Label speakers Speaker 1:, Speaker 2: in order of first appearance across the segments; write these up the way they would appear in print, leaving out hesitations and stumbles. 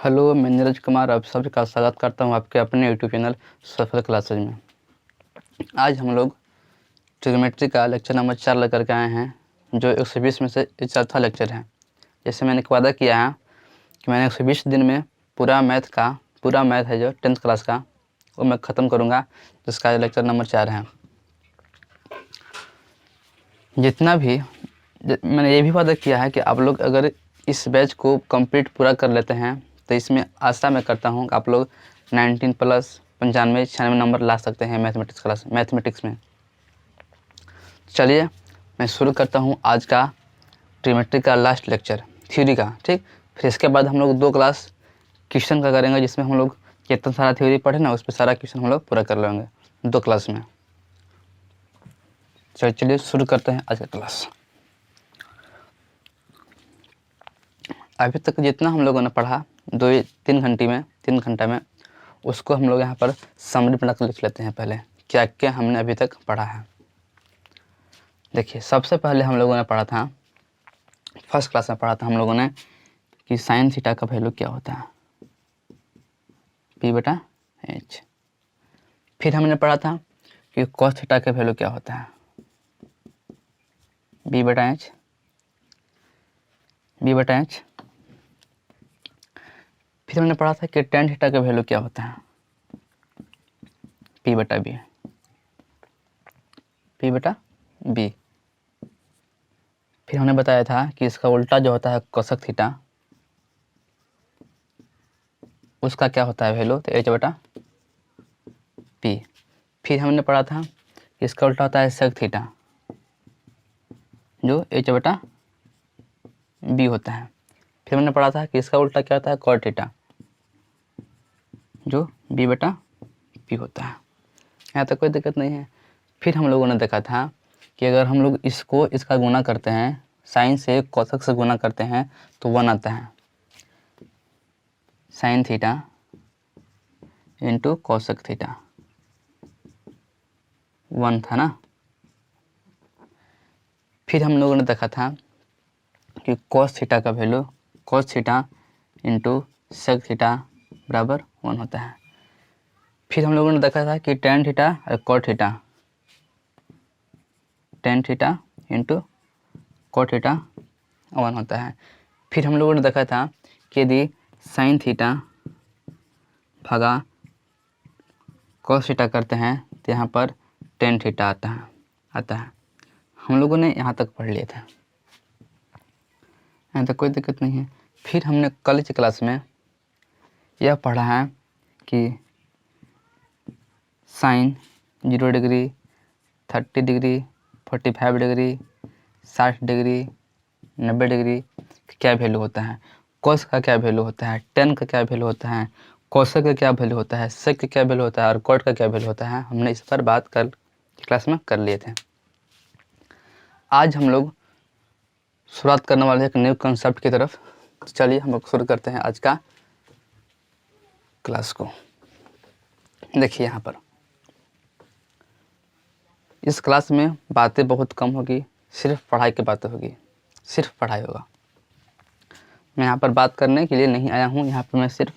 Speaker 1: Hello, मैं नीरज कुमार आप सबका स्वागत करता हूं आपके अपने यूट्यूब चैनल सफल क्लासेज में। आज हम लोग ट्रिग्नोमेट्री का लेक्चर नंबर 4 लेकर के आए हैं, जो 120 में से ये चौथा लेक्चर है। जैसे मैंने वादा किया है कि मैंने 120 दिन में पूरा मैथ है जो 10th क्लास का, वो मैं ख़त्म करूँगा, जिसका लेक्चर नंबर 4 है। जितना भी मैंने ये भी वादा किया है कि आप लोग अगर इस बैच को कंप्लीट पूरा कर लेते हैं तो इसमें आशा मैं करता हूँ कि आप लोग 19 प्लस 95 96 नंबर ला सकते हैं मैथमेटिक्स में। चलिए मैं शुरू करता हूँ आज का ट्रिग्नोमेट्री का लास्ट लेक्चर थ्योरी का, ठीक। फिर इसके बाद हम लोग 2 क्लास क्वेश्चन का करेंगे, जिसमें हम लोग जितना सारा थ्योरी पढ़े ना उस पर सारा क्वेश्चन हम लोग पूरा कर लेंगे 2 क्लास में। चलिए शुरू करते हैं आज का क्लास। अभी तक जितना हम लोगों ने पढ़ा 3 घंटा में उसको हम लोग यहाँ पर समरी बना कर लिख लेते हैं। पहले क्या क्या हमने अभी तक पढ़ा है। देखिए, सबसे पहले हम लोगों ने पढ़ा था, फर्स्ट क्लास में पढ़ा था हम लोगों ने कि साइन थीटा का वैल्यू क्या होता है, p/h। फिर हमने पढ़ा था कि कॉस थीटा का वैल्यू क्या होता है, b/h। फिर हमने पढ़ा था कि टेन थीटा का वैल्यू क्या होता है, p/b। फिर हमने बताया था कि इसका उल्टा जो होता है कोसेक थीटा, उसका क्या होता है वैल्यू, तो h/p। फिर हमने पढ़ा था कि इसका उल्टा होता है सेक थीटा, जो h/b होता है। फिर हमने पढ़ा था कि इसका उल्टा क्या होता है कॉट थीटा, जो b/p होता है। यहाँ तक कोई दिक्कत नहीं है। फिर हम लोगों ने देखा था कि अगर हम लोग इसका गुना करते हैं, साइन से कोसेक से गुना करते हैं तो 1 आता है, sine theta into cosec theta, 1 था ना। फिर हम लोगों ने देखा था कि कोस थीटा का value cos theta into sec theta बराबर 1 होता है। फिर हम लोगों ने देखा था कि टेन थीटा और cot theta, tan theta into cot theta 1 होता है। फिर हम लोगों ने देखा था कि यदि साइन थीटा भागा कॉस थीटा करते हैं तो यहाँ पर टेन थीटा आता है। हम लोगों ने यहाँ तक पढ़ लिया था, यहाँ तक कोई दिक्कत नहीं है। फिर हमने कल की क्लास में यह पढ़ा है कि sine 0 degree, 30 degree, 45 degree, 60 degree, 90 degree का क्या वैल्यू होता है, कॉस का क्या वैल्यू होता है, टेन का क्या वैल्यू होता है, कोसेक का क्या वैल्यू होता है, सेक का क्या वैल्यू होता है और कॉट का क्या वैल्यू होता है। हमने इस पर बात कल क्लास में कर लिए थे। आज हम लोग शुरुआत करने वाले एक न्यू कॉन्सेप्ट की तरफ। चलिए हम लोग शुरू करते हैं आज का क्लास को। देखिए, यहाँ पर इस क्लास में बातें बहुत कम होगी, सिर्फ पढ़ाई की बातें होगी, सिर्फ पढ़ाई होगा। मैं यहाँ पर बात करने के लिए नहीं आया हूँ, यहाँ पर मैं सिर्फ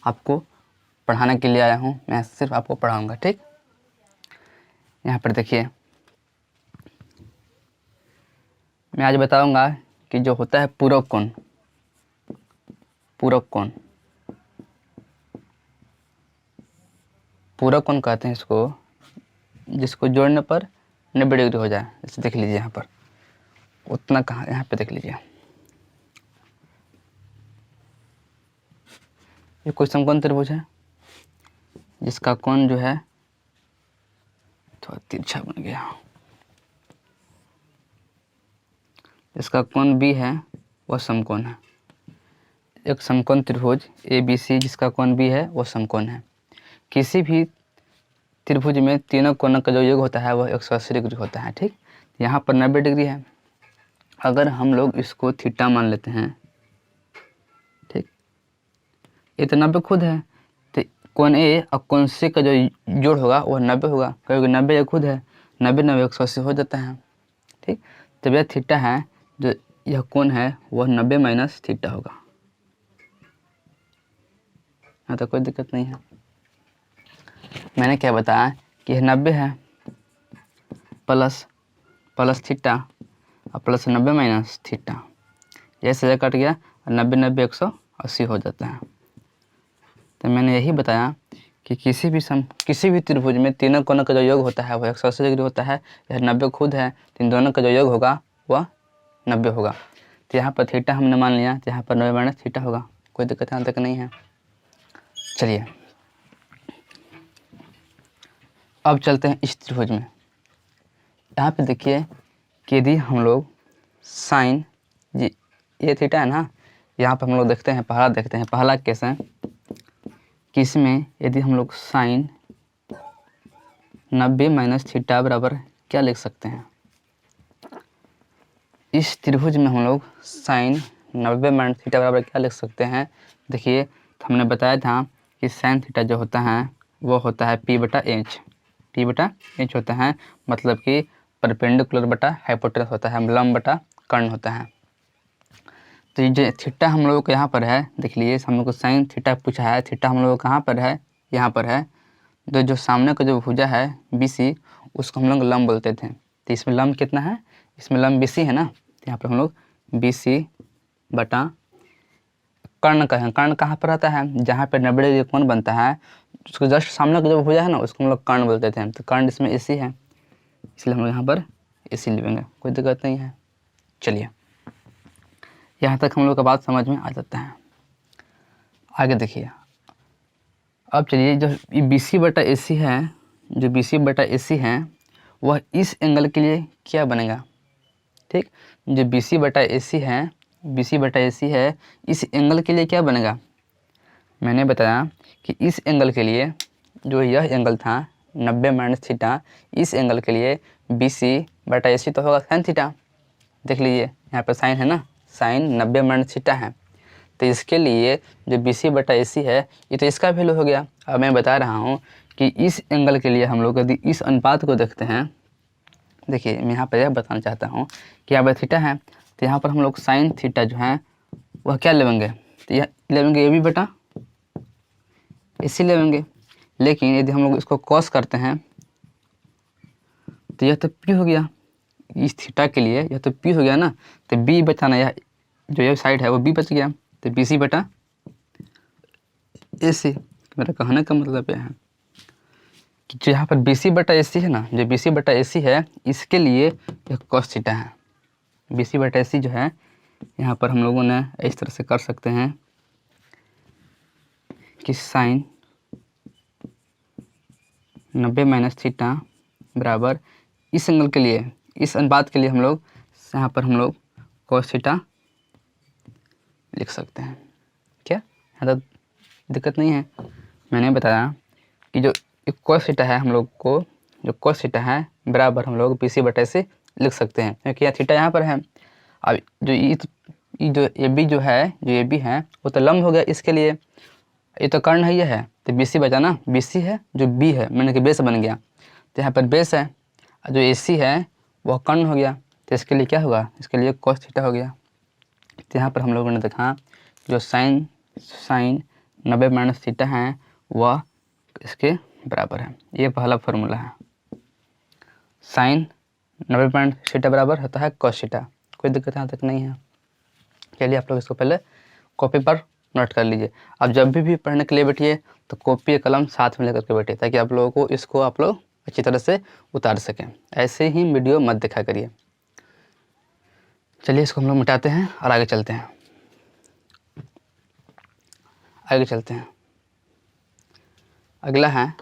Speaker 1: आपको पढ़ाने के लिए आया हूँ। मैं सिर्फ आपको पढ़ाऊँगा, ठीक। यहाँ पर देखिए, मैं आज बताऊँगा कि जो होता है पूरक कोण, पूरक कोण कहते हैं इसको, जिसको जोड़ने पर 90 डिग्री हो जाए। जैसे देख लीजिए यहाँ पर, उतना कहाँ, यहाँ पे देख लीजिए, ये कोई समकोण त्रिभुज है जिसका कोण जो है थोड़ा तिरछा बन गया, इसका कोण b है वह समकोण है। एक समकोण त्रिभुज ABC जिसका कोण b है वह समकोण है। किसी भी त्रिभुज में तीनों कोणों का जो योग होता है वह 180 डिग्री होता है, ठीक। यहाँ पर 90 डिग्री है। अगर हम लोग इसको थीटा मान लेते हैं, ठीक, ये तो 90 खुद है, तो कोण A और कोण C का जो जोड़ होगा वह 90 होगा, क्योंकि 90 ये खुद है, 90 90 180 हो जाता है, ठीक। तो यह थीटा है, जो यह कोण है वह 90 माइनस थीटा होगा। यहाँ तो कोई दिक्कत नहीं है। मैंने क्या बताया कि 90 है प्लस थीटा और प्लस 90 माइनस थीटा, जैसे कट गया 90 90 180 हो जाता है। तो मैंने यही बताया कि किसी भी त्रिभुज में तीनों कोनों का जो योग होता है वह 180 डिग्री होता है। यह 90 खुद है तो इन दोनों का जो योग होगा वह 90 होगा। तो यहाँ पर थीटा हमने मान लिया, तो यहाँ पर 90 माइनस थीटा होगा, कोई दिक्कत यहाँ तक नहीं है। चलिए अब चलते हैं इस त्रिभुज में। यहाँ पे देखिए कि यदि हम लोग साइन जी ये थीटा है ना, यहाँ पर हम लोग देखते हैं पहला केस है कि इसमें यदि हम लोग साइन 90 माइनस थीटा बराबर क्या लिख सकते हैं। इस त्रिभुज में हम लोग साइन 90 माइनस थीटा बराबर क्या लिख सकते हैं। देखिए तो हमने बताया था कि साइन थीटा जो होता है वो होता है P बटा एच होता है, मतलब कि परपेंडिकुलर बटा हाइपोटेनस होता है, लंब बटा कर्ण होता है। तो ये जो थीटा हम लोगों को यहाँ पर है, देख लीजिए हम लोग को साइन थीटा पूछा है, थीटा हम लोगों को कहाँ पर है, यहाँ पर है। तो जो सामने का जो भुजा है BC उसको हम लोग लंब बोलते थे। तो इसमें लंब कितना है, इसमें लंब BC है ना, तो यहाँ पर हम लोग BC बटा कर्ण कहें। कर्ण कहाँ पर रहता है, जहाँ पर 90 डिग्री कोण बनता है उसको जस्ट सामने का जो भुजा है ना उसको हम लोग कर्ण बोलते थे। तो कर्ण इसमें AC है, इसलिए हम लोग यहाँ पर AC लिखेंगे, कोई दिक्कत नहीं है। चलिए यहाँ तक हम लोग का बात समझ में आ जाता है। आगे देखिए अब चलिए जो BC बटा AC है, जो BC बटा AC है वह इस एंगल के लिए क्या बनेगा। ठीक, जो BC बटा AC है, BC बटा AC है, इस एंगल के लिए क्या बनेगा। मैंने बताया कि इस एंगल के लिए जो यह एंगल था 90 माइनस थीटा, इस एंगल के लिए BC बटा AC तो होगा साइन थीटा। देख लीजिए यहाँ पर साइन है ना, साइन 90 माइनस थीटा है, तो इसके लिए जो BC बटा AC है ये तो इसका वैल्यू हो गया। अब मैं बता रहा हूँ कि इस एंगल के लिए हम लोग यदि इस अनुपात को देखते हैं, देखिए मैं यहाँ पर यह बताना चाहता हूँ कि यहाँ पर थीटा है, तो यहाँ पर हम लोग साइन थीटा जो है वह क्या लेंगे, तो यह लेंगे AB बटा AC लेंगे। लेकिन यदि हम लोग इसको कॉस करते हैं तो यह तो P हो गया, इस थीटा के लिए यह तो P हो गया ना, तो B बचाना, यह जो ये साइड है वो B बच गया, तो BC बटा AC। मेरा कहने का मतलब यह है कि जो यहाँ पर BC बटा AC है ना, जो BC बटा AC है इसके लिए यह cos थीटा है। BC बटा AC जो है यहाँ पर हम लोगों ने इस तरह से कर सकते हैं कि साइन 90 माइनस थीटा बराबर इस एंगल के लिए, इस अनुपात के लिए हम लोग यहाँ पर हम लोग cos थीटा लिख सकते हैं। क्या यहाँ तो दिक्कत नहीं है। मैंने बताया कि जो cos थीटा है हम लोग को, जो cos थीटा है बराबर हम लोग BC बटा AC लिख सकते हैं, क्योंकि यह थीटा यहाँ पर है। अब जो जो AB जो है, जो AB है वो तो लंब हो गया इसके लिए, ये तो कर्ण है, ये है तो BC बचा ना, BC है जो B है, मैंने कि बेस बन गया, तो यहाँ पर बेस है, जो AC है वह कर्ण हो गया, तो इसके लिए क्या होगा, इसके लिए cos थीटा हो गया। तो यहाँ पर हम लोगों ने देखा जो साइन 90 माइनस थीटा है वह इसके बराबर है। ये पहला फॉर्मूला है, साइन 90 माइनस थीटा बराबर होता है cos थीटा, कोई दिक्कत यहाँ तक नहीं है। चलिए आप लोग इसको पहले कॉपी पर नोट कर लीजिए। अब जब भी पढ़ने के लिए बैठिए तो कॉपी कलम साथ में लेकर के बैठिए, ताकि आप लोगों को इसको आप लोग अच्छी तरह से उतार सकें। ऐसे ही वीडियो मत देखा करिए। चलिए इसको हम लोग मिटाते हैं और आगे चलते हैं, अगला है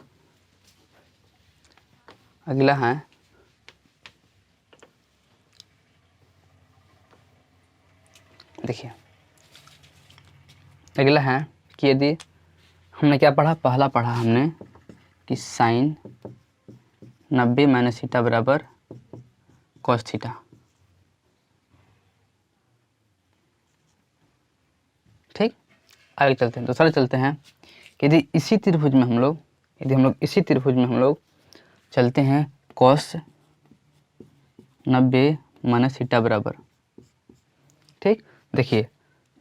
Speaker 1: देखिए, अगला है कि यदि हमने क्या पढ़ा, पहला पढ़ा हमने कि साइन 90 माइनस थीटा बराबर cos थीटा। ठीक, आगे चलते हैं, दूसरा चलते हैं कि यदि इसी त्रिभुज में हम लोग चलते हैं cos 90 माइनस थीटा बराबर। ठीक, देखिए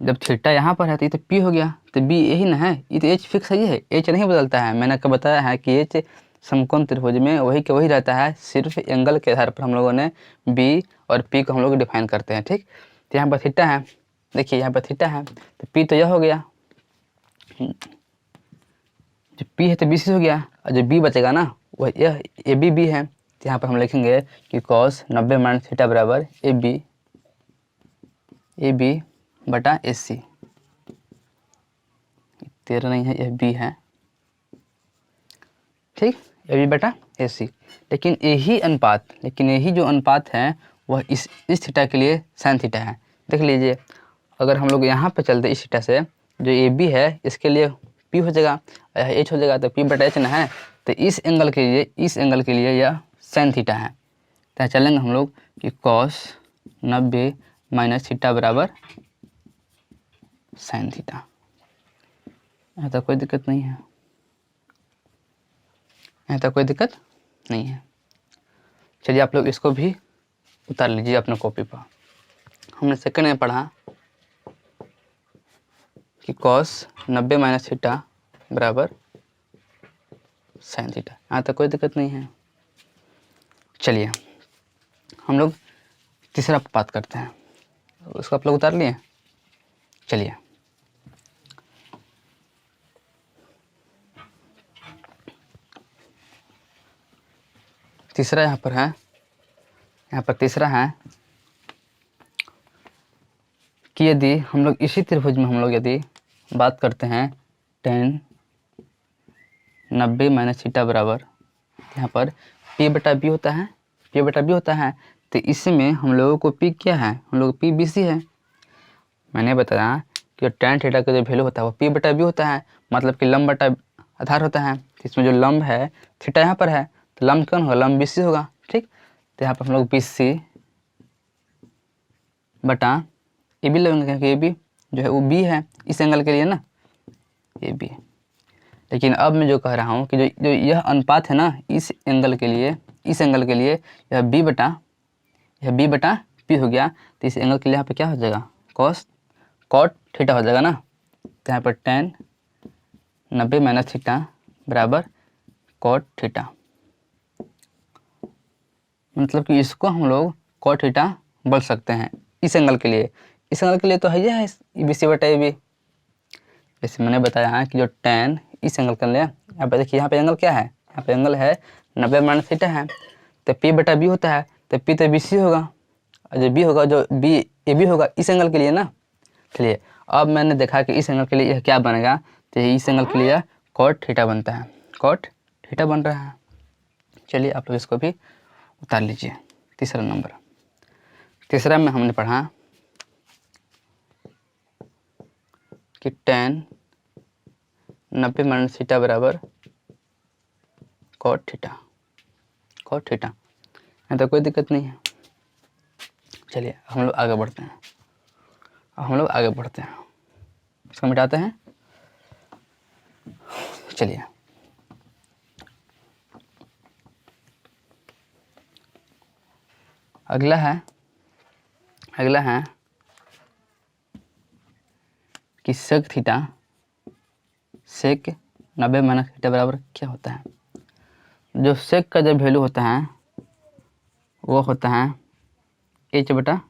Speaker 1: जब थीटा यहाँ पर है तो ये तो P हो गया, तो तो बी यही ना है, ये तो एच फिक्स है, ये है, एच नहीं बदलता है। मैंने आपको बताया है कि एच समकोण त्रिभुज में वही के वही रहता है, सिर्फ एंगल के आधार पर हम लोगों ने बी और पी को हम लोग डिफाइन करते हैं। ठीक, तो यहाँ पर थीटा है, देखिए यहाँ पर थीटा है, तो पी तो यह हो गया, जो पी है तो बी सी हो गया, और जो बी बचेगा ना वह यह ए बी है। तो यहाँ पर हम लिखेंगे कि cos 90 माइनस थीटा बराबर ए बी बटा ए सी। 13 नहीं है, यह बी है, ठीक, ए बी बटा ए सी। लेकिन यही जो अनुपात है वह इस थीटा के लिए साइन थीटा है। देख लीजिए, अगर हम लोग यहाँ पे चलते इस थीटा से, जो ए बी है इसके लिए पी हो जाएगा, एच हो जाएगा, तो पी बटा एच ना है, तो इस एंगल के लिए यह साइन थीटा है। तो चलेंगे हम लोग कि cos 90 माइनस थीटा बराबर साइन थीटा। ऐसा कोई दिक्कत नहीं है, ऐसा कोई दिक्कत नहीं है। चलिए आप लोग इसको भी उतार लीजिए अपने कॉपी पर। हमने सेकंड में पढ़ा कि cos 90 माइनस थीटा बराबर साइन थीटा, यहाँ तक कोई दिक्कत नहीं है। चलिए हम लोग तीसरा बात करते हैं, उसको आप लोग उतार लिए। चलिए तीसरा यहाँ पर तीसरा है कि यदि हम लोग इसी त्रिभुज में हम लोग यदि बात करते हैं tan 90 माइनस थीटा बराबर, यहाँ पर p बटा b होता है, तो इसमें हम लोगों को p क्या है, हम लोग p BC है। मैंने बताया कि tan थीटा का जो वैल्यू होता है वो p बटा b होता है, मतलब कि लंब बटा आधार होता है। इसमें जो लंब है थीटा यहाँ पर है, तो लंब कौन होगा, लंब BC होगा। ठीक, तो यहाँ पर हम लोग BC बटा ए बी लगेंगे, क्योंकि ए बी जो है वो बी है इस एंगल के लिए ना, ए बी। लेकिन अब मैं जो कह रहा हूँ कि जो यह अनुपात है ना इस एंगल के लिए यह बी बटा पी हो गया, तो इस एंगल के लिए यहाँ पे क्या हो जाएगा, कॉट थीटा हो जाएगा ना। तो यहाँ पर tan 90 माइनस थीटा बराबर कॉट थीटा, मतलब कि इसको हम लोग कॉट थीटा बोल सकते हैं इस एंगल के लिए। इस एंगल के लिए तो है बी सी बटा ए बी। जैसे मैंने बताया है कि जो tan इस एंगल कर लिया, यहाँ पे देखिए यहाँ पे एंगल क्या है, यहाँ पे एंगल है 90 माइनस थीटा है, तो p बटा b होता है, तो p तो बी सी होगा, और जो b होगा जो b ए बी होगा इस एंगल के लिए ना। चलिए अब मैंने देखा कि इस एंगल के लिए यह क्या बनेगा, तो इस एंगल के लिए कॉट थीटा बनता है, कॉट थीटा बन रहा है। चलिए आप लोग इसको भी उतार लीजिए। तीसरा नंबर, तीसरा में हमने पढ़ा कि tan 90 माइनस थीटा बराबर कॉट थीटा, यहाँ तो कोई दिक्कत नहीं है। चलिए हम लोग आगे बढ़ते हैं, इसको मिटाते हैं। चलिए अगला है कि sec 90 माइनस थीटा बराबर क्या होता है। जो sec का जो वैल्यू होता है वो होता है h बटा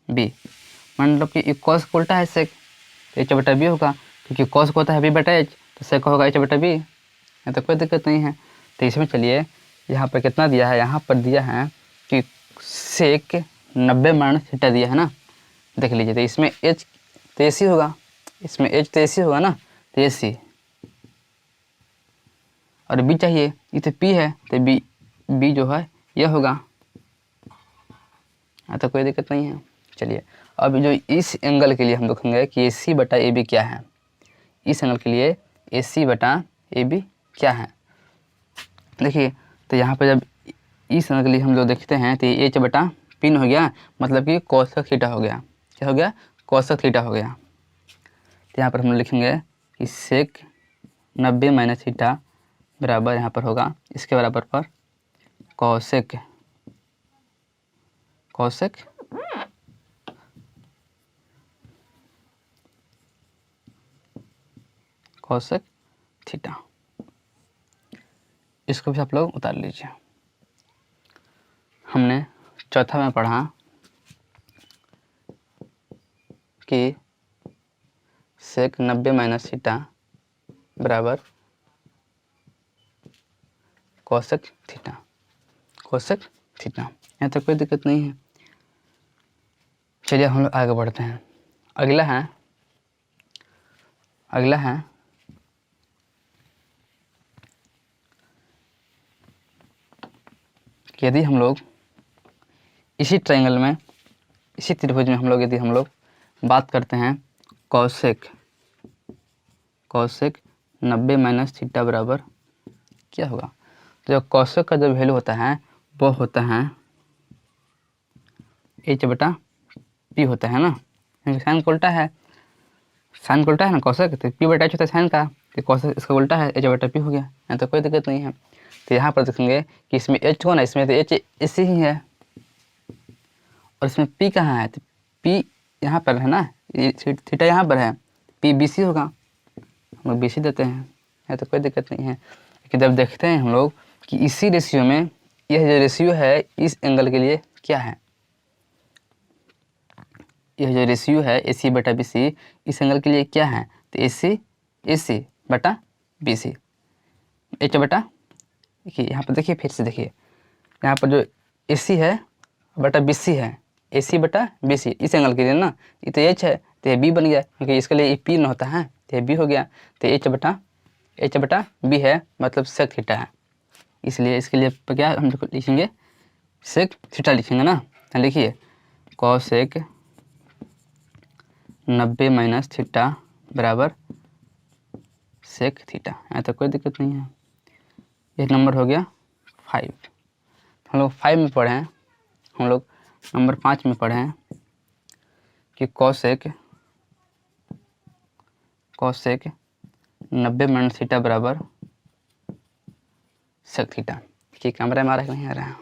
Speaker 1: b, मतलब कि cos को उल्टा है sec, तो h बटा b होगा, क्योंकि cos को होता है b बटा h, तो sec होगा h बटा b। यहाँ तो कोई दिक्कत नहीं है। तो इसमें चलिए यहाँ पर कितना दिया है, यहाँ पर दिया है कि sec 90 माइनस थीटा दिया है ना, देख लीजिए। तो इसमें h तो AC होगा, इसमें h तो AC होगा ना, तो AC, और b चाहिए, ये तो p है, तो b जो है यह होगा। तो कोई दिक्कत नहीं है। चलिए अब जो इस एंगल के लिए हम देखेंगे कि AC बटा AB क्या है, इस एंगल के लिए AC बटा AB क्या है। देखिए तो यहाँ पर जब इस एंगल के लिए हम लोग देखते हैं तो h बटा पिन हो गया, मतलब कि cos थीटा हो गया, क्या हो गया, cos थीटा हो गया। तो यहाँ पर हम लिखेंगे कि sec 90 माइनस थीटा बराबर यहाँ पर होगा इसके बराबर पर cosec कोसेक थीटा। इसको भी आप लोग उतार लीजिए। हमने चौथा में पढ़ा कि सेक 90 माइनस थीटा बराबर कोसेक थीटा। कोसेक थीटा, यहाँ तक कोई दिक्कत नहीं है। चलिए हम लोग आगे बढ़ते हैं। अगला है कि यदि हम लोग इसी ट्रायंगल में, इसी त्रिभुज में यदि हम लोग बात करते हैं कोसेक 90 माइनस थीटा बराबर क्या होगा। तो जो कोसेक का जो वैल्यू होता है वो होता है h/p होता है ना, क्योंकि साइन का उल्टा है, साइन का उल्टा है ना कोसेक, तो p/h होता है साइन का, तो कोसेक इसका उल्टा है, h/p हो गया। यहाँ तो कोई दिक्कत नहीं है। तो यहाँ पर देखेंगे कि इसमें h कौन है, इसमें तो h इसी ही है, और इसमें p कहाँ है, तो p यहाँ पर है ना, थीटा यहाँ पर है, p BC होगा, हम लोग BC देते हैं, यहाँ तो कोई दिक्कत नहीं है। लेकिन जब देखते हैं हम लोग कि इसी रेशियो में यह जो रेशियो है इस एंगल के लिए क्या है, यह जो रेशियो है AC/BC इस एंगल के लिए क्या है, तो AC/BC, देखिए यहाँ पर, देखिए फिर से देखिए, यहाँ पर जो AC है बटा BC है, AC/BC इस एंगल के लिए ना, ये तो H है तो ये B बन गया, क्योंकि इसके लिए P न होता है तो ये B हो गया, तो H/B है, मतलब सेक थीटा है, इसलिए इसके लिए क्या हम लिखेंगे, सेक थीटा लिखेंगे ना। लिखिए कोसेक 90 माइनस थीटा बराबर सेक थीटा, यहाँ तक कोई दिक्कत नहीं है। एक नंबर हो गया 5। हम लोग 5 में पढ़े हैं, हम लोग नंबर 5 में पढ़े हैं कि कोसेक 90 माइनस थीटा बराबर सेक थीटा। देखिए कैमरे में आ रहा है, नहीं आ रहा है,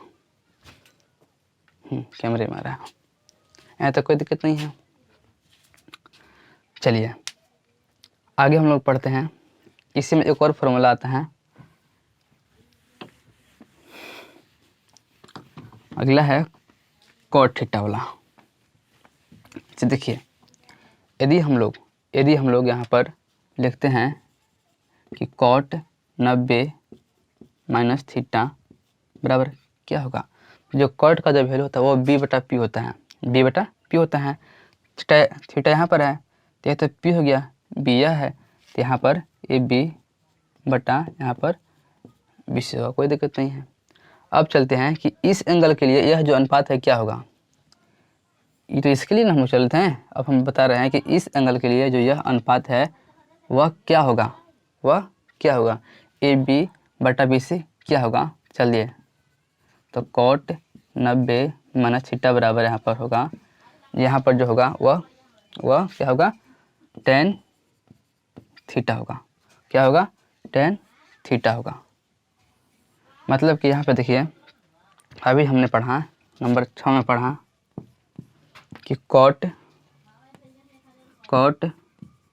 Speaker 1: कैमरे में आ रहा है, यहाँ तक कोई दिक्कत नहीं है। चलिए आगे हम लोग पढ़ते हैं, इसी में एक और फॉर्मूला आता है, अगला है कॉट थीटा वाला। देखिए यदि हम लोग यहाँ पर लिखते हैं कि कॉट 90 माइनस थीटा बराबर क्या होगा, जो कॉट का जो वैल्यू होता है वो B/P होता है, B/P होता है। थीटा यहाँ पर है तो यह तो P हो गया, B यह है, तो यहाँ पर ये B बटा यहाँ पर BC होगा, कोई दिक्कत नहीं है। अब चलते हैं कि इस एंगल के लिए यह जो अनुपात है क्या होगा, ये तो इसके लिए ना हम लोग चलते हैं, अब हम बता रहे हैं कि इस एंगल के लिए जो यह अनुपात है वह क्या होगा, AB/BC क्या होगा। चलिए तो कॉट 90 माइनस थीटा बराबर यहाँ पर होगा, यहाँ पर जो होगा वह क्या होगा, tan थीटा होगा, क्या होगा, tan थीटा होगा। मतलब कि यहाँ पे देखिए अभी हमने पढ़ा नंबर 6 में पढ़ा कि कॉट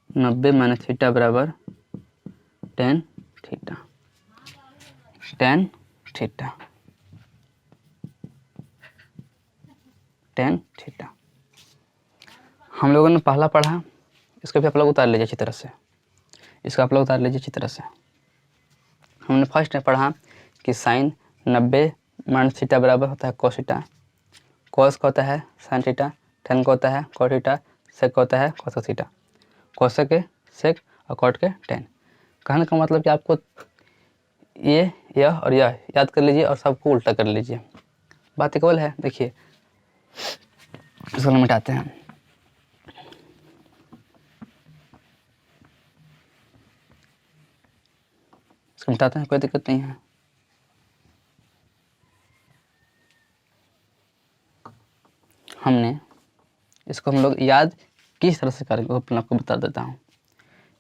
Speaker 1: 90 माइनस थीटा बराबर tan थीटा, tan थीटा हम लोगों ने पहला पढ़ा, इसको भी आप लोग उतार लीजिए अच्छी तरह से, इसको आप लोग उतार लीजिए अच्छी तरह से। हमने फर्स्ट में पढ़ा कि साइन 90 माइनस थीटा बराबर होता है कोस थीटा, कोस का होता है साइन थीटा, टेन का होता है कॉट थीटा, सेक का होता है कोसेक थीटा, कोसेक के सेक और कॉट के टेन। कहने का मतलब कि आपको यह और यह याद कर लीजिए और सबको उल्टा कर लीजिए, बात केवल है। देखिए इसको मिटाते हैं, इसको मिटाते हैं, कोई दिक्कत नहीं है। हमने इसको हम लोग याद किस तरह से करेंगे वो आपको बता देता हूँ।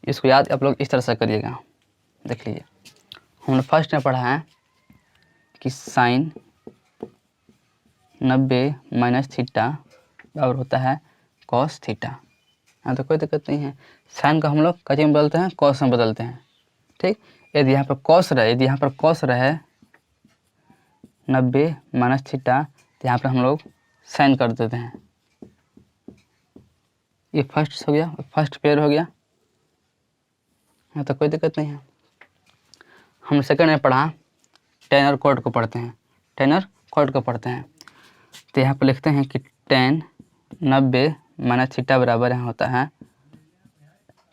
Speaker 1: इसको याद आप लोग इस तरह से करिएगा। देख लीजिए हमने फर्स्ट में पढ़ा है कि साइन 90 माइनस थीटा बराबर होता है कॉस थीटा, हाँ तो कोई दिक्कत नहीं है। साइन का हम लोग क्या में बदलते हैं, कॉस में बदलते हैं। ठीक, यदि यहाँ पर कॉस रहे 90 माइनस थीटा, तो यहाँ पर हम लोग साइन कर देते हैं। ये फर्स्ट हो गया, फर्स्ट पेयर हो गया, यहाँ तो कोई दिक्कत नहीं है। हम सेकंड में पढ़ा टेन और कॉट को पढ़ते हैं, तो यहाँ पर लिखते हैं कि टेन 90 माइनस थीटा बराबर यहाँ होता है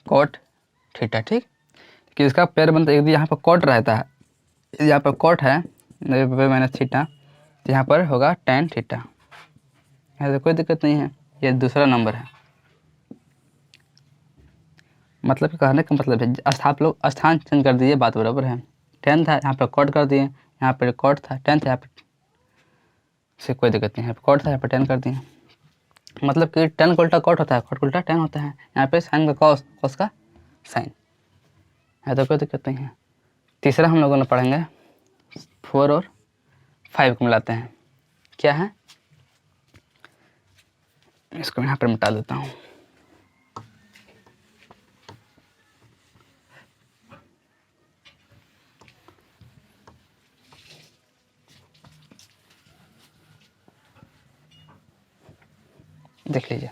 Speaker 1: कॉट थीटा। ठीक, कि इसका पेयर बनता है, यदि यहाँ पर कॉट रहता है, यदि यहाँ पर कॉट है 90 माइनस थीटा, तो यहाँ पर होगा टेन थीटा। यहाँ से कोई दिक्कत नहीं है, ये दूसरा नंबर है। मतलब कहने का मतलब है आप लोग स्थान चेंज कर दीजिए, बात बराबर है। 10 था, यहाँ पर कॉट कर दिए, यहाँ पर कॉट था 10 था, यहाँ पर से कोई दिक्कत नहीं है, यहाँ पर कॉट था, यहाँ पर 10 कर दिए। मतलब कि 10 का उल्टा कॉट होता है, कॉट का उल्टा 10 होता है। यहाँ पे साइन का कॉस, कॉस का साइन है, तो कोई दिक्कत नहीं है। तीसरा हम लोगों ने पढ़ेंगे 4 और 5 को मिलाते हैं। क्या है, इसको यहाँ पर मिटा देता हूँ। देख लीजिए,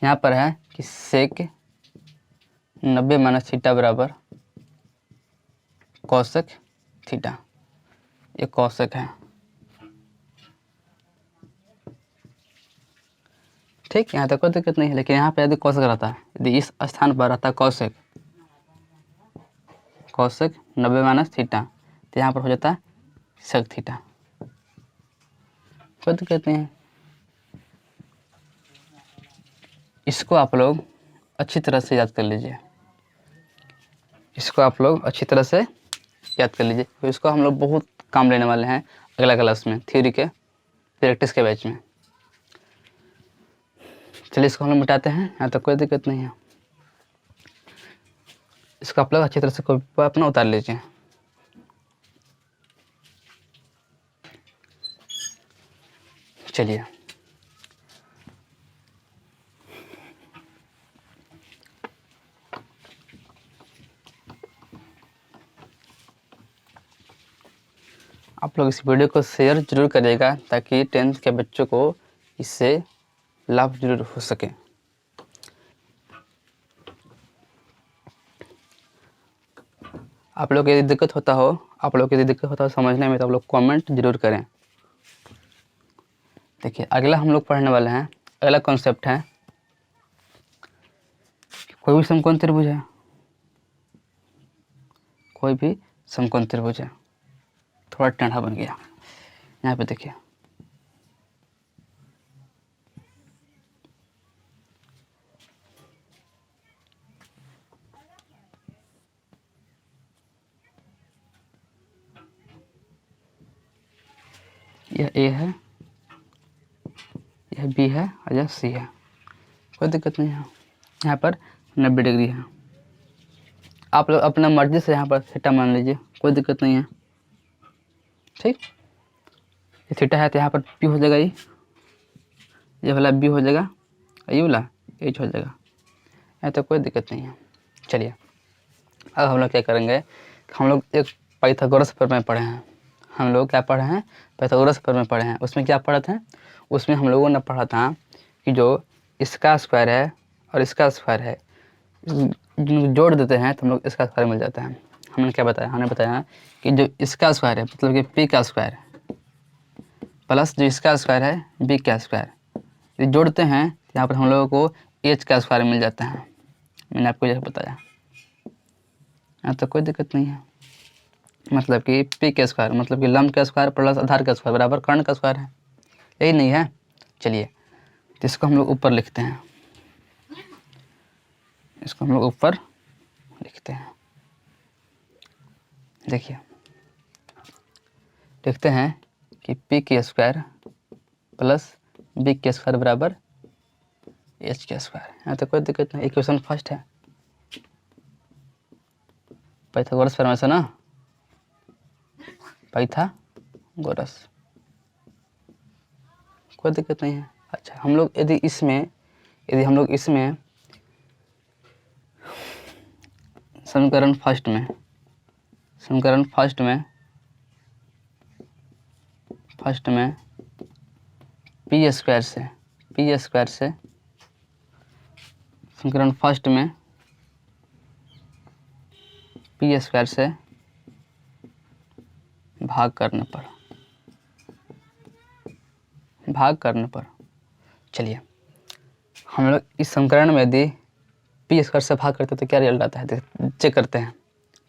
Speaker 1: यहाँ पर है कि सेक 90 माइनस थीटा बराबर कौशक थीटा, ये कौशक है। ठीक, यहाँ तक कोई दिक्कत नहीं है, लेकिन यहाँ पे यदि कौशक रहता है, यदि इस स्थान पर रहता है कौशक 90 माइनस थीटा, तो यहाँ पर हो जाता है सेक थीटा, कोई दिक्कत नहीं है। इसको आप लोग अच्छी तरह से याद कर लीजिए, तो इसको हम लोग बहुत काम लेने वाले हैं अगला क्लास में, थ्योरी के प्रैक्टिस के बैच में। चलिए इसको हम लोग मिटाते हैं, यहाँ तक कोई दिक्कत नहीं है। इसको आप लोग अच्छी तरह से कॉपी पर अपना उतार लीजिए। चलिए, आप लोग इस वीडियो को शेयर जरूर करिएगा, ताकि 10th के बच्चों को इससे लाभ जरूर हो सके। आप लोग यदि दिक्कत होता हो समझने में, तो आप लोग कमेंट जरूर करें। देखिए, अगला हम लोग पढ़ने वाले हैं, अगला कॉन्सेप्ट है कोई भी समकोण त्रिभुज है, थोड़ा टेढ़ा बन गया। यहाँ पे देखिए, यह ए है, यह बी है और यह सी है, कोई दिक्कत नहीं है। यहाँ पर 90 डिग्री है, आप लोग अपना मर्जी से यहाँ पर थीटा मान लीजिए, कोई दिक्कत नहीं है। ठीक, ये थीटा है तो यहाँ पर पी हो जाएगा, ये वाला बी हो जाएगा, ये वाला एच हो जाएगा, यहाँ तो कोई दिक्कत नहीं है। चलिए, अब हम लोग क्या करेंगे, हम लोग एक पाइथागोरस प्रमेय पढ़े हैं। उसमें क्या पढ़े थे, उसमें हम लोगों ने पढ़ा था कि जो इसका स्क्वायर है और इसका स्क्वायर है, जोड़ देते हैं तो हम लोग इसका स्क्वायर मिल जाता है। हमने बताया कि जो इसका स्क्वायर है, मतलब कि पी का स्क्वायर प्लस जो इसका स्क्वायर है बी का स्क्वायर, ये जोड़ते हैं तो यहाँ पर हम लोगों को एच का स्क्वायर मिल जाता है। मैंने आपको यह बताया, यहाँ तो कोई दिक्कत नहीं है। मतलब कि पी का स्क्वायर मतलब कि लंब का स्क्वायर प्लस आधार का स्क्वायर बराबर कर्ण का स्क्वायर है, यही नहीं है। चलिए, तो इसको हम लोग ऊपर लिखते हैं, देखिए, लिखते हैं कि पी के स्क्वायर प्लस बी के स्क्वायर बराबर एच के स्क्वायर। यहाँ तो कोई दिक्कत नहीं, इक्वेशन फर्स्ट है, पाइथागोरस प्रमेय से ना, पाइथागोरस, कोई दिक्कत नहीं है। अच्छा, हम लोग यदि हम लोग इसमें समीकरण फर्स्ट में पी स्क्वायर से समीकरण फर्स्ट में पी स्क्वायर से भाग करने पर चलिए हम लोग इस समीकरण में यदि पी स्क्वायर से भाग करते हैं तो क्या रिजल्ट आता है चेक करते हैं।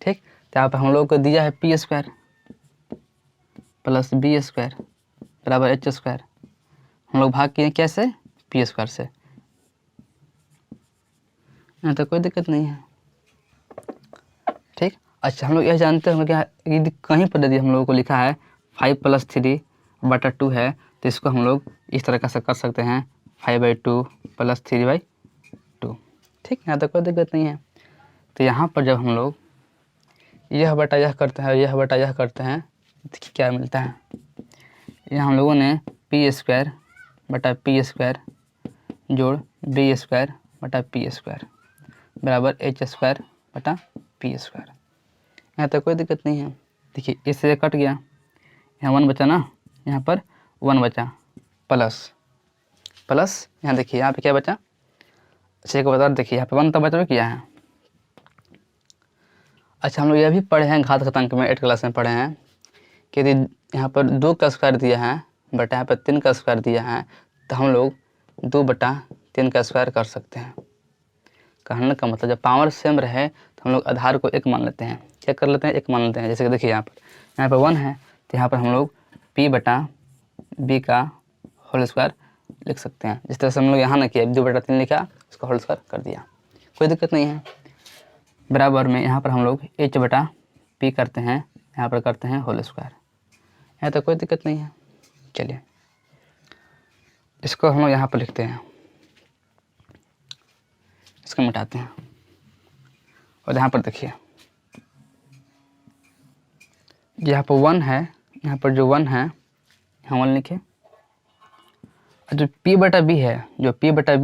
Speaker 1: ठीक, तो यहाँ पर हम लोग को दिया है P square plus B square बराबर एच स्क्वायर। हम लोग भाग किए कैसे? पी स्क्वायर से। यहाँ तो कोई दिक्कत नहीं है। ठीक, अच्छा हम लोग यह जानते होंगे कि यदि कहीं पर यदि हम लोगों को लिखा है 5+3/2 है तो इसको हम लोग इस तरह से कर सकते हैं 5/2 + 3/2। ठीक, यहाँ तक कोई दिक्कत नहीं है। तो यहाँ पर जब हम लोग यह बटा यह करते हैं, यह बटा यह करते हैं, देखिए क्या मिलता है। यहाँ हम लोगों ने पी स्क्वायर बटा पी स्क्वायर जोड़ बी स्क्वायर बटा पी स्क्वायर बराबर एच स्क्वायर बटा पी स्क्वायर। यहाँ तक कोई दिक्कत नहीं है। देखिए इससे कट गया, यहाँ 1 बचा ना, यहाँ पर 1 बचा प्लस यहाँ देखिए यहाँ पे क्या बचा। अच्छा एक बता देखिए यहाँ पे 1 तो बचा किया है। अच्छा हम लोग यह भी पढ़े हैं घात अंक में 8 क्लास में पढ़े हैं कि यदि यहाँ पर 2 का स्क्वायर दिया है बटा यहाँ पर 3 का स्क्वायर दिया है तो हम लोग 2/3 का स्क्वायर कर सकते हैं। कहने का मतलब जब पावर सेम रहे तो हम लोग आधार को 1 मान लेते हैं। क्या कर लेते हैं? 1 मान लेते हैं। जैसे कि देखिए यहाँ पर 1 है तो यहाँ पर हम लोग p/b का होल स्क्वायर लिख सकते हैं। जिस तरह से हम लोग यहाँ ना किया 2/3 लिखा, उसका होल स्क्वायर कर दिया, कोई दिक्कत नहीं है। बराबर में यहाँ पर हम लोग h/p करते हैं, यहाँ पर करते हैं होल स्क्वायर। यहाँ तो कोई दिक्कत नहीं है। चलिए इसको हम लोग यहाँ पर लिखते हैं, इसको मिटाते हैं और यहाँ पर देखिए यहाँ पर 1 है, यहाँ पर जो 1 है यहाँ 1 लिखे। जो p/b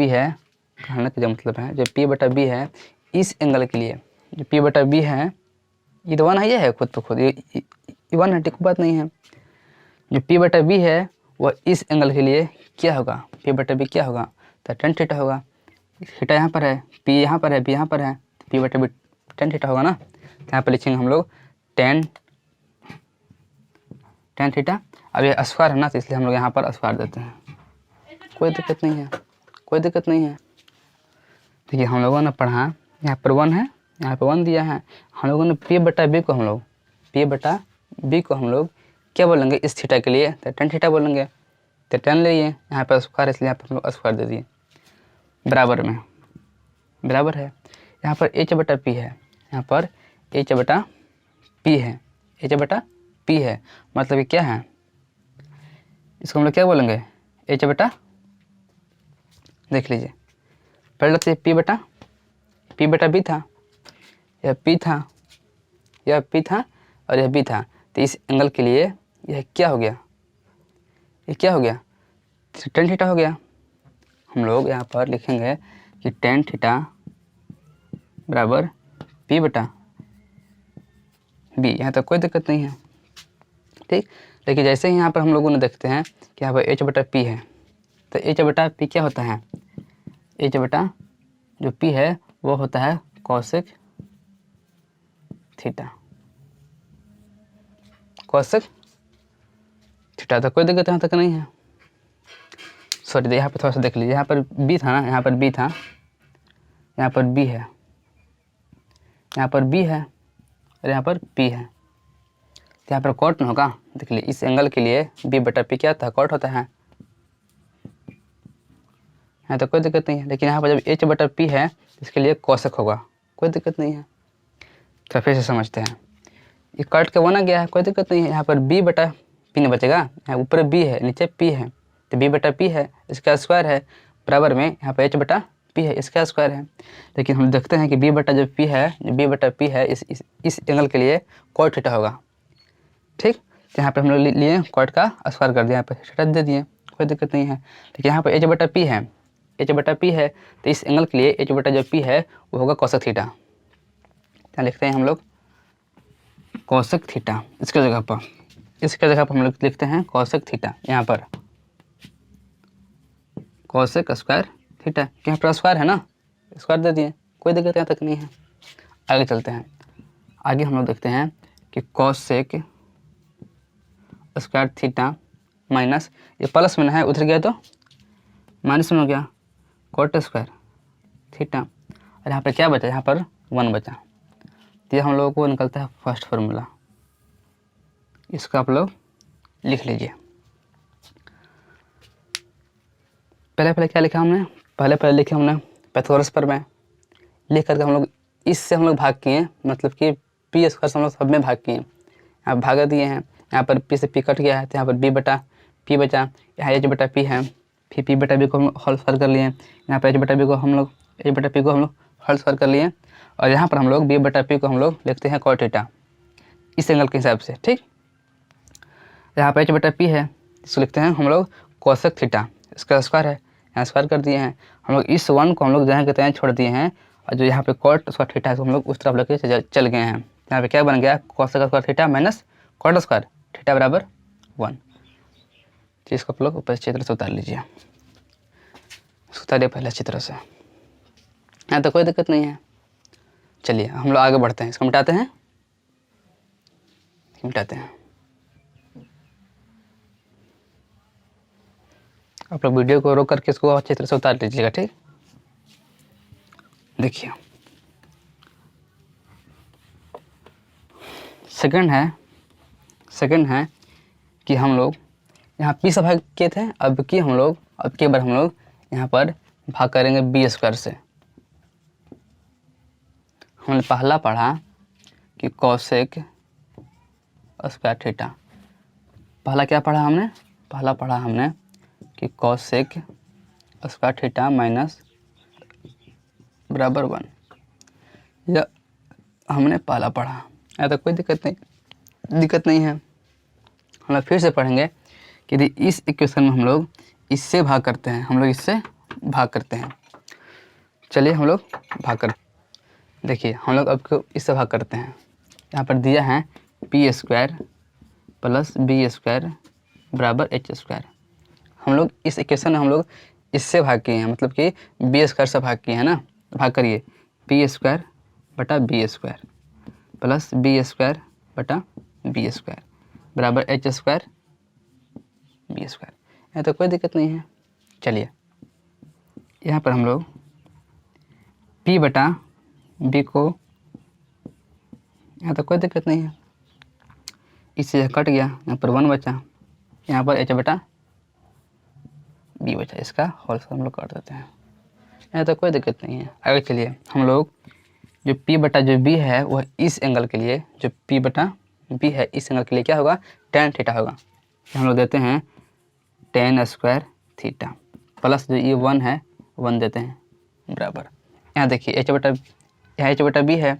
Speaker 1: है, कहने का जो मतलब है जो p/b है इस एंगल के लिए, जो p/b है ये तो 1 है, ये है खुद तो खुद ये 1 है, ठीक बात नहीं है। जो p/b है वह इस एंगल के लिए क्या होगा? p/b क्या होगा? तो tan थीटा होगा। थीटा यहाँ पर है, p यहाँ पर है, b यहाँ पर है, तो p/b tan थीटा होगा ना। यहाँ पर लिखेंगे हम लोग tan थीटा। अब ये स्क्वायर है ना तो इसलिए हम लोग यहाँ पर स्क्वायर देते हैं, कोई दिक्कत नहीं है। देखिए हम लोगों ने पढ़ा यहाँ पर 1 है, यहाँ पर 1 दिया है। हम लोगों ने p/b को हम लोग क्या बोलेंगे इस थीटा के लिए? तो tan थीटा बोलेंगे। तो tan ले लिए, यहाँ पर स्क्वायर इसलिए यहाँ पर हम लोग स्क्वायर दे दिए। बराबर है यहाँ पर h/p है, यहाँ पर h/p है, मतलब ये क्या है? इसको हम लोग क्या बोलेंगे? h/, देख लीजिए पहले तो p/b था, यह p था और यह b था। तो इस एंगल के लिए यह क्या हो गया? ये क्या हो गया? tan थीटा हो गया। हम लोग यहाँ पर लिखेंगे कि tan थीटा बराबर p/b। यहाँ तक कोई दिक्कत नहीं है। ठीक, लेकिन जैसे ही यहाँ पर हम लोगों ने देखते हैं कि यहाँ पर h/p है, तो h/p क्या होता है? जो p है वो होता है कोसेक थीटा। तो कोई दिक्कत यहाँ तक नहीं है। सॉरी यहाँ पर थोड़ा सा देख लीजिए, यहाँ पर b था ना, यहाँ पर b था, यहाँ पर b है, यहाँ पर b है और यहाँ पर p है। तो यहाँ पर कॉट न होगा। देख लीजिए इस एंगल के लिए b/p क्या होता है? कॉट होता है। यहाँ तो कोई दिक्कत नहीं है। लेकिन यहाँ पर जब h/p है इसके लिए कोसेक होगा, कोई दिक्कत नहीं है। तो फिर से समझते हैं, ये कट के बना गया है, कोई दिक्कत नहीं है। यहाँ पर b/p नहीं बचेगा, यहाँ ऊपर b है नीचे p है, तो b/p है इसका स्क्वायर है। बराबर में यहाँ पर h/p है इसका स्क्वायर है। लेकिन हम देखते हैं कि b/p है इस एंगल के लिए कॉट थीटा होगा। ठीक, तो यहाँ पर हम लोग लिए कॉट का स्क्वायर कर दिया, यहाँ पर थीटा दे दिए, कोई दिक्कत नहीं है। लेकिन यहाँ पर h/p है तो इस एंगल के लिए h/p है वो होगा कोसेक थीटा। यहाँ लिखते हैं हम लोग कोसेक थीटा, इसके जगह पर हम लोग लिखते हैं कोसेक थीटा, यहाँ पर कोसेक स्क्वायर थीटा, यहाँ पर स्क्वायर है ना, स्क्वायर दे दिए, कोई दिक्कत यहाँ तक नहीं है। आगे चलते हैं, आगे हम लोग देखते हैं कि कोसेक स्क्वायर थीटा माइनस, ये प्लस में है उधर गया तो माइनस में हो गया, कोट स्क्वायर थीटा, और यहाँ पर क्या बचा, यहाँ पर 1 बचा। तो ये हम लोगों को निकलता है फर्स्ट फार्मूला, इसका आप लोग लिख लीजिए। पहले क्या लिखा हमने, पहले लिखे हमने पाइथागोरस प्रमेय, लिख करके हम लोग इससे हम लोग भाग किए, मतलब कि पी स्क्वायर से हम लोग सब में भाग किए, यहाँ भागा दिए हैं, यहाँ पर पी से पी कट गया है तो यहाँ पर बी बटा पी बचा, यहाँ एच बटा पी है, फिर पी बटा बी को हम होल स्क्वायर कर लिए, यहाँ पर एच बटा बी को हम लोग होल स्क्वायर कर लिए, और यहाँ पर हम लोग बी बटा पी को हम लोग लिखते हैं कॉट थीटा इस एंगल के हिसाब से, ठीक। यहाँ पर एच बटा पी है, इसको लिखते हैं हम लोग कोसेक थीटा, इसका स्क्वायर है, यहाँ स्क्वायर कर दिए हैं हम लोग, इस 1 को हम लोग जहाँ के तहाँ छोड़ दिए हैं, और जो यहाँ पे कॉट स्क्वायर थीटा है तो हम लोग उस तरफ लेके चल गए हैं। यहाँ पे क्या बन गया, cosec square theta minus cot square theta बराबर 1। तो इसको आप लोग ऊपर अच्छी तरह से उतार लीजिए, उतारिए पहले अच्छी तरह से, यहाँ तो कोई दिक्कत नहीं है। चलिए हम लोग आगे बढ़ते हैं, इसको मिटाते हैं, आप लोग वीडियो को रोक करके इसको अच्छी तरह से उतार लीजिएगा, ठीक। देखिए सेकंड है कि हम लोग यहाँ पी से भाग किए थे, अब की बार हम लोग यहाँ पर भाग करेंगे बी स्क्वायर से। हमने पहला पढ़ा कि कोसेक स्क्वायर थीटा, पहला पढ़ा हमने कि कोसेक स्क्वायर थीटा माइनस बराबर 1, यह हमने पहला पढ़ा, या तो कोई दिक्कत नहीं है। हम लोग फिर से पढ़ेंगे कि यदि इस इक्वेशन में हम लोग इससे भाग करते हैं, चलिए हम लोग भाग करते हैं। देखिए हम लोग अब इससे भाग करते हैं, यहाँ पर दिया है P square plus B square बराबर एच स्क्वायर। हम लोग इस इक्वेशन में हम लोग इससे भाग किए हैं, मतलब कि बी स्क्वायर से भाग किए हैं ना, भाग करिए, पी स्क्वायर बटा B square plus B square बटा बी स्क्वायर बराबर एच स्क्वायर बी स्क्वायर, यहाँ तो कोई दिक्कत नहीं है। चलिए यहाँ पर हम लोग p बटा b को, यहाँ तो कोई दिक्कत नहीं है, इससे कट गया, यहाँ पर 1 बचा, यहाँ पर h बटा b बचा, इसका होल स्क्वायर हम लोग कर देते हैं, यहाँ तो कोई दिक्कत नहीं है। आगे चलिए हम लोग जो p बटा जो b है वह इस एंगल के लिए, जो p बटा b है इस एंगल के लिए क्या होगा, tan थीटा होगा। हम लोग देते हैं tan स्क्वायर थीटा प्लस जो ये 1 है 1 देते हैं बराबर, यहाँ देखिए h बटा b है,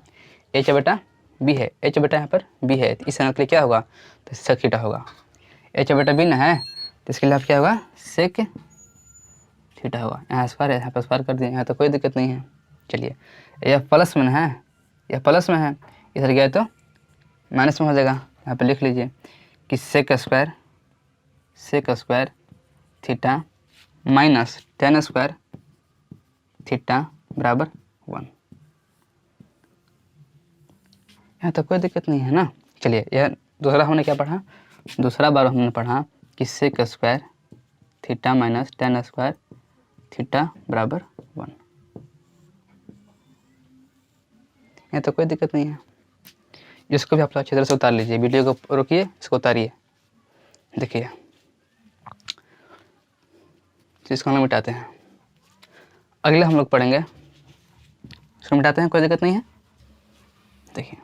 Speaker 1: h बटा यहाँ पर b है, तो इस एंगल के लिए क्या होगा, तो सेक थीटा होगा। h बटा b ना है तो इसके लिए आप क्या होगा, सेक थीटा होगा। यहाँ स्क्वायर है, यहाँ पर स्क्वायर कर दिए, यहाँ तो कोई दिक्कत नहीं है। चलिए यह प्लस में है, इधर गया तो माइनस में हो जाएगा, यहाँ पे लिख लीजिए कि sec square theta minus tan square theta बराबर 1, यहाँ तो कोई दिक्कत नहीं है ना। चलिए यह दूसरा बार हमने पढ़ा कि sec square theta minus tan square theta बराबर 1, यहाँ तो कोई दिक्कत नहीं है। इसको भी आप अच्छी तरह से उतार लीजिए, वीडियो को रोकिए, इसको उतारिए। देखिए इसको हम मिटाते हैं, अगले हम लोग पढ़ेंगे, इसको मिटाते हैं, कोई दिक्कत नहीं है। देखिए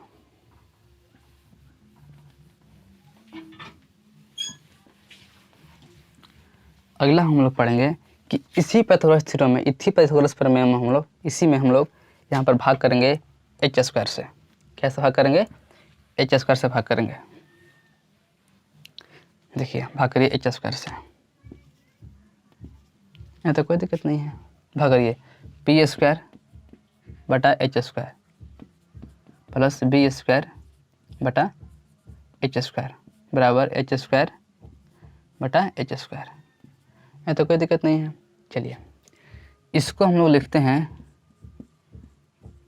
Speaker 1: अगला हम लोग पढ़ेंगे कि इसी पाइथागोरस प्रमेय में हम लोग यहाँ पर भाग करेंगे एच स्क्वायर से। कैसे भाग करेंगे, एच स्क्वायर से भाग करेंगे। देखिए भाग करिए एच स्क्वायर से, यहाँ तो कोई दिक्कत नहीं है, भाग करिए पी स्क्वायर बटा H square plus B square बटा एच स्क्वायर बराबर एच स्क्वायर बटा एच स्क्वायर। है तो कोई दिक्कत नहीं है। चलिए इसको हम लोग लिखते हैं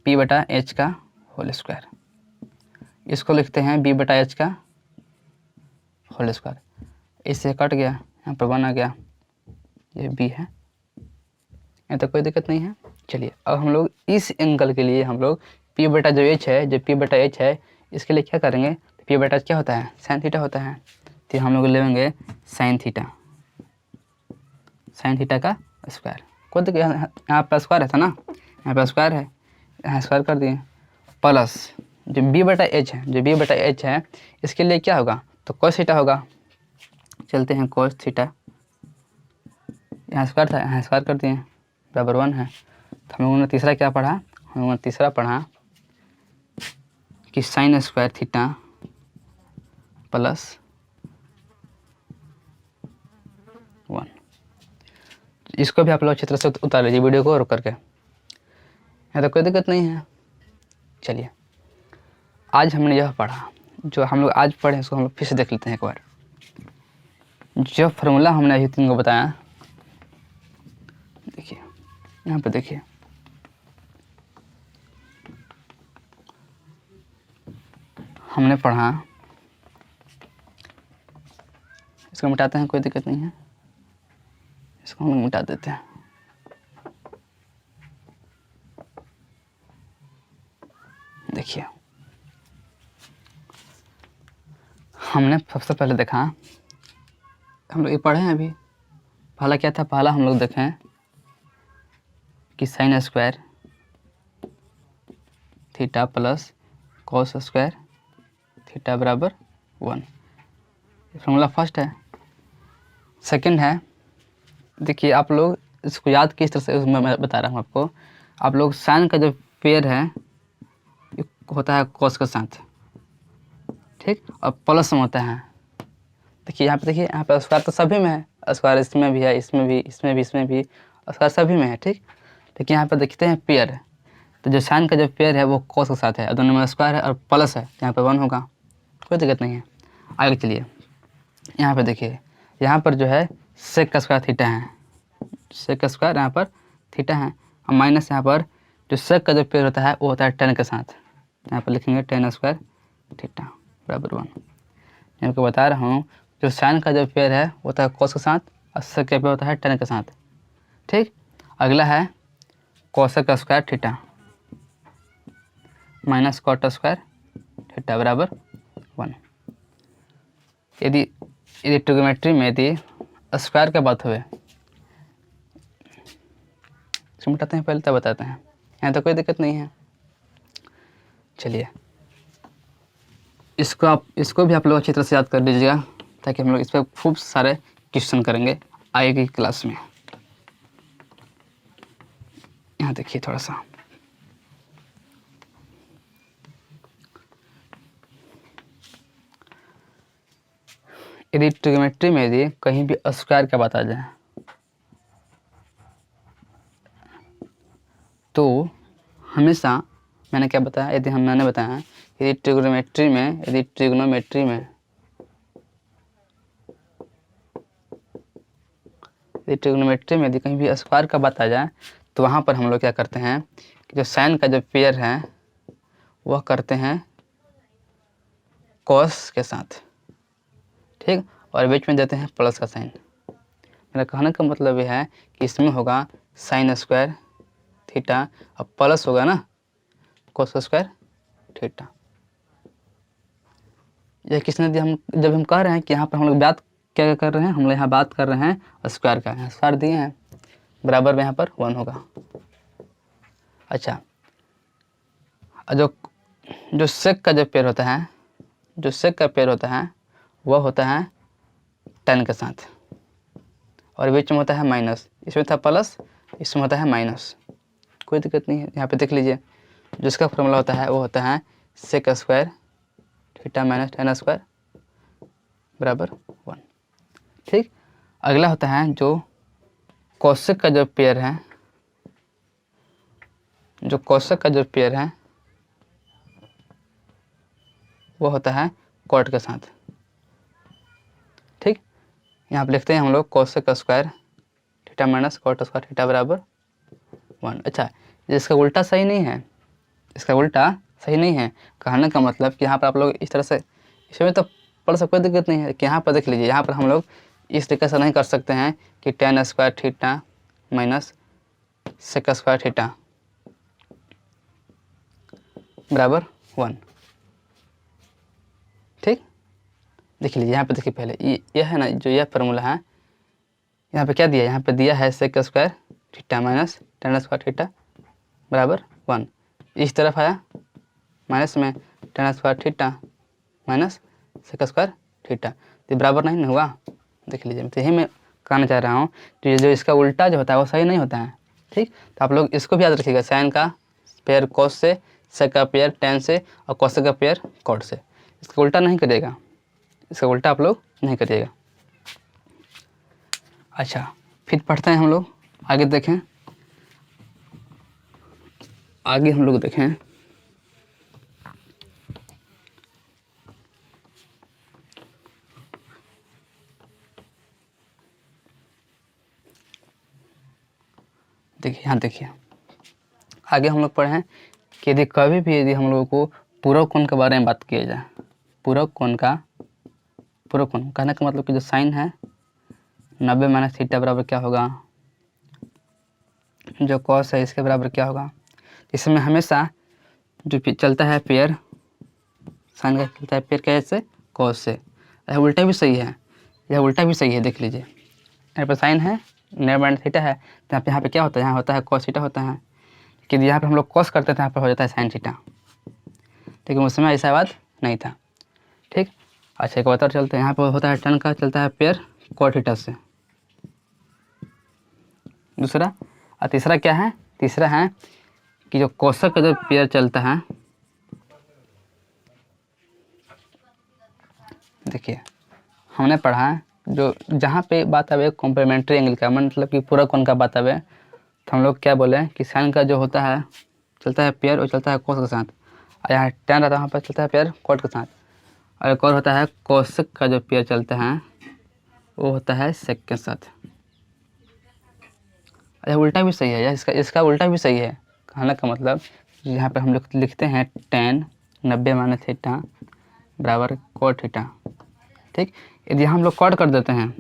Speaker 1: पी बटा एच का होल स्क्वायर, इसको लिखते हैं बी बटा एच का होल स्क्वायर। इससे कट गया, यहाँ पर 1 आ गया, ये बी है। ये तो कोई दिक्कत नहीं है। चलिए अब हम लोग इस एंगल के लिए हम लोग पी बटा जो एच है, जो पी बटा एच है, इसके लिए क्या करेंगे? पी बटा क्या होता है? साइन थीटा होता है। तो हम लोग लेंगे साइन थीटा, साइन थीटा का स्क्वायर। कोई दिक्कत, यहाँ पर स्क्वायर है था ना, यहाँ पर स्क्वायर है, यहाँ स्क्वायर कर दिए, प्लस जो बी बटा एच है, जो बी बटा एच है इसके लिए क्या होगा? तो कॉस थीटा होगा। चलते हैं कॉस थीटा, यहाँ स्क्वायर था, यहाँ स्क्वायर कर दिए, बराबर 1 है। तो हम लोगों ने तीसरा क्या पढ़ा? हम लोगों ने तीसरा पढ़ा कि साइन स्क्वायर थीटा प्लस 1। इसको भी आप लोग अच्छी तरह से उतार लीजिए वीडियो को रोक करके, यहाँ तो कोई दिक्कत नहीं है। चलिए आज हमने यह पढ़ा, जो हम लोग आज पढ़े उसको हम लोग फिर से देख लेते हैं एक बार। जो फार्मूला हमने अभी 3 को बताया, देखिए यहाँ पे देखिए, हमने पढ़ा, इसको मिटाते हैं, कोई दिक्कत नहीं है, इसको हम लोग मिटा देते हैं। देखिए हमने सबसे पहले देखा, हम लोग ये पढ़े हैं अभी, पहला क्या था? पहला हम लोग देखें कि sine square theta plus cos square theta बराबर 1, फॉर्मूला फर्स्ट है। सेकंड है, देखिए आप लोग इसको याद किस तरह से, मैं बता रहा हूँ आपको। आप लोग साइन का जो पेयर है होता है कॉस के साथ, ठीक, और प्लस में होता है। देखिए यहाँ पे, देखिए यहाँ पे स्क्वायर तो सभी में है, स्क्वायर इसमें भी है, इसमें भी, इसमें भी, इसमें भी, स्क्वायर सभी में है, ठीक। देखिए यहाँ पे देखते हैं पेयर है, तो जो साइन का जो पेयर है वो कॉस के साथ है, दोनों में स्क्वायर है और प्लस है, यहाँ पे 1 होगा, कोई दिक्कत नहीं है। आगे चलिए, यहाँ पे देखिए, यहाँ पर जो है सेक का स्क्वायर थीटा है, सेक का स्क्वायर यहाँ पर थीटा है, और माइनस यहाँ पर जो सेक का जो पेयर होता है वो होता है टेन के साथ, यहाँ पर लिखेंगे टेन स्क्वायर थीटा बराबर 1। मैं आपको बता रहा हूँ, जो साइन का जो पेयर है वो होता है कॉस के साथ, और सेक का पेयर होता है टेन के साथ, ठीक। अगला है cosec square theta minus cot square theta बराबर 1। यदि ट्रिग्नोमेट्री में यदि स्क्वायर का बात हुए, इसको मिटाते हैं पहले तब बताते हैं, यहाँ तो कोई दिक्कत नहीं है। चलिए इसको भी आप लोग अच्छी तरह से याद कर लीजिएगा, ताकि हम लोग इस पर खूब सारे क्वेश्चन करेंगे आगे की क्लास में। यहाँ देखिए थोड़ा सा, यदि ट्रिग्नोमेट्री में यदि कहीं भी स्क्वायर का बात आ जाए तो हमेशा, मैंने क्या बताया, मैंने बताया यदि ट्रिग्नोमेट्री में यदि कहीं भी स्क्वायर का बात आ जाए तो वहाँ पर हम लोग क्या करते हैं कि जो साइन का जो पेयर है वह करते हैं कॉस के साथ, ठीक, और बीच में देते हैं प्लस का साइन। मेरा कहने का मतलब यह है कि इसमें होगा साइन स्क्वायर थीटा और प्लस होगा ना कॉस स्क्वायर थीटा। यह किसने दिया? हम जब हम कह रहे हैं कि यहाँ पर हम लोग बात क्या कर रहे हैं, हम लोग यहाँ बात कर रहे हैं स्क्वायर का, यहाँ स्क्वायर दिए हैं, बराबर में यहाँ पर 1 होगा। अच्छा, जो सेक का जो पेयर होता है, जो सेक का पेयर होता है वह होता है टेन के साथ, और बीच में होता है माइनस, इसमें था प्लस, इसमें होता है माइनस, कोई दिक्कत नहीं है। यहाँ पे देख लीजिए, जिसका फॉर्मूला होता है वो होता है sec square theta minus tan square बराबर 1, ठीक। अगला होता है जो कोसेक का जो पेयर है, जो कोसेक का जो पेयर है वो होता है कॉट के साथ। ठीक, यहाँ पे लिखते हैं हम लोग cosec square theta minus cot square theta बराबर 1। अच्छा, इसका उल्टा सही नहीं है, इसका उल्टा सही नहीं है। कहने का मतलब कि यहाँ पर आप लोग इस तरह से इसमें तो पढ़ सकते, कोई दिक्कत नहीं है कि यहाँ पर देख लीजिए, यहाँ पर हम लोग इस तरीके से नहीं कर सकते हैं कि tan square theta minus sec square theta बराबर 1। ठीक, देख लीजिए यहाँ पे, देखिए पहले ये है ना, जो यह फार्मूला है, यहाँ पे क्या दिया है, यहाँ पे दिया है sec square theta minus tan square theta बराबर 1। इस तरफ आया माइनस में tan square theta minus sec square theta, तो बराबर नहीं ना हुआ। देख लीजिए, तो यही मैं कहना चाह रहा हूँ, तो ये जो इसका उल्टा जो होता है वो सही नहीं होता है। ठीक, तो आप लोग इसको भी याद रखिएगा, साइन का पेयर कॉस से, सेक का पेयर tan से और कॉसेक का पेयर कॉट से। इसका उल्टा नहीं करिएगा, इसका उल्टा आप लोग नहीं करिएगा। अच्छा, फिर पढ़ते हैं हम लोग आगे, देखें आगे हम लोग देखें। देखिए यहाँ देखिए, आगे हम लोग पढ़े हैं कि यदि कभी भी यदि हम लोगों को पूरक कोण के बारे में बात किया जाए, पूरक कोण कहने का मतलब कि जो साइन है 90 माइनस थीटा बराबर क्या होगा, जो कॉस है इसके बराबर क्या होगा। इसमें हमेशा जो चलता है पेयर, साइन का चलता है पेयर कैसे, कॉस से। यह उल्टा भी सही है, यह उल्टा भी सही है। देख लीजिए, यहाँ पर साइन है 90 माइनस थीटा है, तो यहाँ पे क्या होता है, यहाँ होता है कॉस थीटा होता है। कि यहाँ पे हम लोग कॉस करते थे, यहाँ पर हो जाता है साइन थीटा, लेकिन उस समय ऐसा बात नहीं था। ठीक, अच्छा एक बात चलते हैं, यहाँ पर होता है tan का चलता है पेयर कॉट थीटा से, दूसरा। और तीसरा क्या है, तीसरा है कि जो कोसेक का जो पेयर चलता है, देखिए हमने पढ़ा जो जहाँ पे बात आवे कॉम्प्लीमेंट्री एंगल का, मतलब कि पूरक कोण का बात आवे, तो हम लोग क्या बोले कि साइन का जो होता है चलता है पेयर, वो चलता है कोस के साथ, और यहाँ tan रहता है वहाँ पर चलता है पेयर कॉट के साथ, और एक और होता है कोसेक का जो पेयर चलता है वो होता है सेक के साथ। यह उल्टा भी सही है, यह इसका उल्टा भी सही है। कहने का मतलब यहाँ पे हम लोग लिखते हैं tan 90 माइनस थीटा बराबर कॉट थीटा। ठीक, यदि हम लोग कॉट कर देते हैं,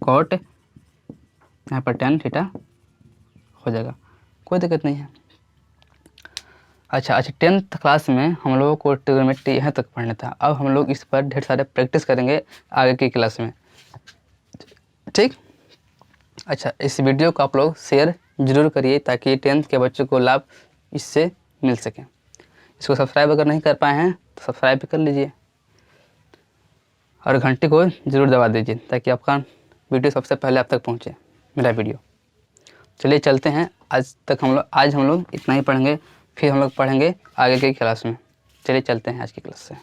Speaker 1: कॉट यहाँ पर tan थीटा हो जाएगा, कोई दिक्कत नहीं है। अच्छा 10th क्लास में हम लोगों को ट्रिग्नोमेट्री यहाँ तक पढ़ना था। अब हम लोग इस पर ढेर सारे प्रैक्टिस करेंगे आगे की क्लास में। ठीक, अच्छा इस वीडियो को आप लोग शेयर ज़रूर करिए ताकि 10th के बच्चों को लाभ इससे मिल सके। इसको सब्सक्राइब अगर नहीं कर पाए हैं तो सब्सक्राइब भी कर लीजिए, और घंटी को ज़रूर दबा दीजिए ताकि आपका वीडियो सबसे पहले आप तक पहुँचे, मेरा वीडियो। चलिए चलते हैं, आज हम लोग इतना ही पढ़ेंगे, फिर हम लोग पढ़ेंगे आगे की क्लास में। चलिए चलते हैं आज की क्लास से।